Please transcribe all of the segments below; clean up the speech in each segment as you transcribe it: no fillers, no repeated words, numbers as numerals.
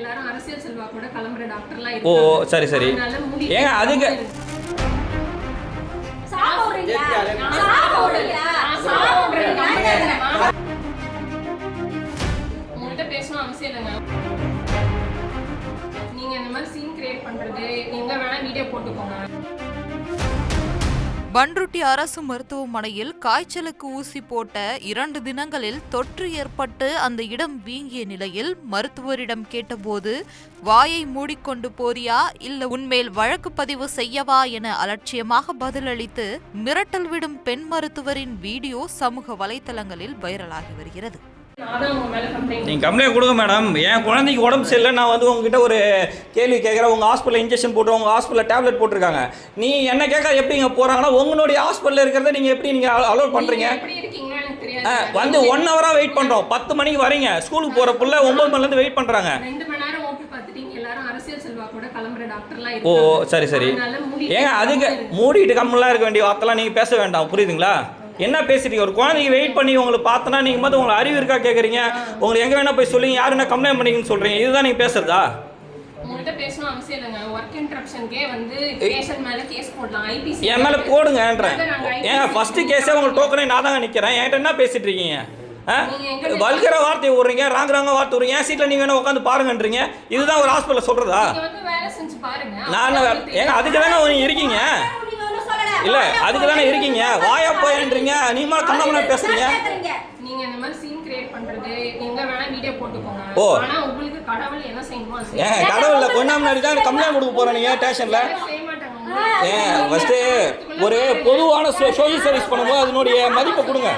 எல்லாரும் அரசியல் செல்வா கூட கிளம்புற டாக்டர்லாம் ஓ இருக்காங்க. சரி சரி. ஏங்க அதுக்கு உங்கள்கிட்ட பேசணும் அவசியம் இல்லைங்க. நீங்க இந்த மாதிரி சீன் கிரியேட் பண்றது எங்க வேணா வீடியோ போட்டுக்கோங்க. பண்ருட்டி அரசு மருத்துவமனையில் காய்ச்சலுக்கு ஊசி போட்ட 2 தினங்களில் தொற்று ஏற்பட்டு அந்த இடம் வீங்கிய நிலையில் மருத்துவரிடம் கேட்டபோது வாயை மூடிக்கொண்டு போறியா இல்ல உன்மேல் வழக்கு பதிவு செய்யவா என அலட்சியமாக பதிலளித்து மிரட்டல் விடும் பெண் மருத்துவரின் வீடியோ சமூக வலைதளங்களில் வைரலாகி வருகிறது. நீங்கள் கம்ப்ளைண்ட் கொடுங்க மேடம். என் குழந்தைக்கு உடம்பு சரியில்லை, நான் வந்து உங்ககிட்ட ஒரு கேள்வி கேட்குறேன். உங்கள் ஹாஸ்பிட்டலில் இன்ஜெக்ஷன் போட்டு உங்கள் ஹாஸ்பிட்டலில் டேப்லெட் போட்டிருக்காங்க. நீ என்ன கேட்க எப்படி இங்கே போகிறாங்கன்னா உங்களுடைய ஹாஸ்பிட்டலில் இருக்கிறத நீங்கள் எப்படி நீங்கள் அலோட் பண்ணுறீங்க? வந்து 1 ஹவராக வெயிட் பண்ணுறோம். 10 மணிக்கு வரீங்க, ஸ்கூலுக்கு போகிற புள்ள 9 மணிலேருந்து வெயிட் பண்ணுறாங்க. 2 மணி நேரம் ஓபி பார்த்துட்டீங்க. எல்லாரும் அரசியல் செல்வா கூட கிளம்புற டாக்டர்லாம் ஓ இருக்காங்க. சரி சரி. ஏங்க அதுக்கு மூடிட்டு கம்மெல்லாம் இருக்க வேண்டிய வார்த்தைலாம் நீங்கள் பேச வேண்டாம், புரியுதுங்களா? என்ன பேசுறீங்க? ஒரு குழந்தைக்கு வெயிட் பண்ணி உங்களுக்கு பார்த்தனா நீங்கள் மட்டும் உங்களுக்கு அறிவு இருக்கா கேட்குறீங்க. உங்களுக்கு எங்கே வேணா போய் சொல்லுங்க, யார் என்ன கம்ப்ளைண்ட் பண்ணிங்கன்னு சொல்கிறீங்க. இதுதான் நீங்கள் பேசுறதா? உங்கள்கிட்ட பேசணும் அவசியம் இல்லைங்க. ஒர்க் இன்டரப்ஷனுக்கே வந்து பேஷண்ட் மேலே கேஸ் போடலாம். ஐபிசி என் மேலே போடுங்கன்றேன். ஏங்க ஃபஸ்ட்டு கேஸே உங்களுக்கு டோக்கனே நான் தாங்க நிற்கிறேன். என்கிட்ட என்ன பேசிட்டு இருக்கீங்க? வல்கர வார்த்தை விடுறீங்க, ராங்க வார்த்தை விடுறீங்க. என் சீட்டில் நீங்கள் வேணா உட்காந்து பாருங்கன்றீங்க. இதுதான் ஒரு ஹாஸ்பிட்டலில் சொல்கிறதா? வேலை செஞ்சு பாருங்க. நான் ஏங்க அதுக்கு தானே நீங்கள் இருக்கீங்க? இல்ல அதுக்கு தானே இருக்கீங்க. வாயா போயன்றீங்க, நீ மேல கண்ணாம பேசுறீங்க. நீங்க இந்த மாதிரி சீன் கிரியேட் பண்றது எங்க வேணா வீடியோ போட்டுக்கோங்க. ஆனா உங்களுக்கு கடவுள் என்ன செய்யணுமோ அது செய்யுங்க. ஏங்க கடவுள்ல கொஞ்ச முன்னாடி தான் கம்ப்ளைண்ட் கொடுக்க போறேன் நீங்க ஸ்டேஷன்ல. செய்ய மாட்டாங்க. ஏன் ஃபர்ஸ்ட் ஒரு பொதுவான சோஷியல் சர்வீஸ் பண்ணும்போது அதனுடைய மதிப்பை கொடுங்க.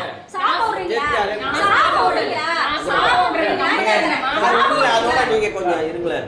அதோட நீங்க கொஞ்சம் இருங்களேன்.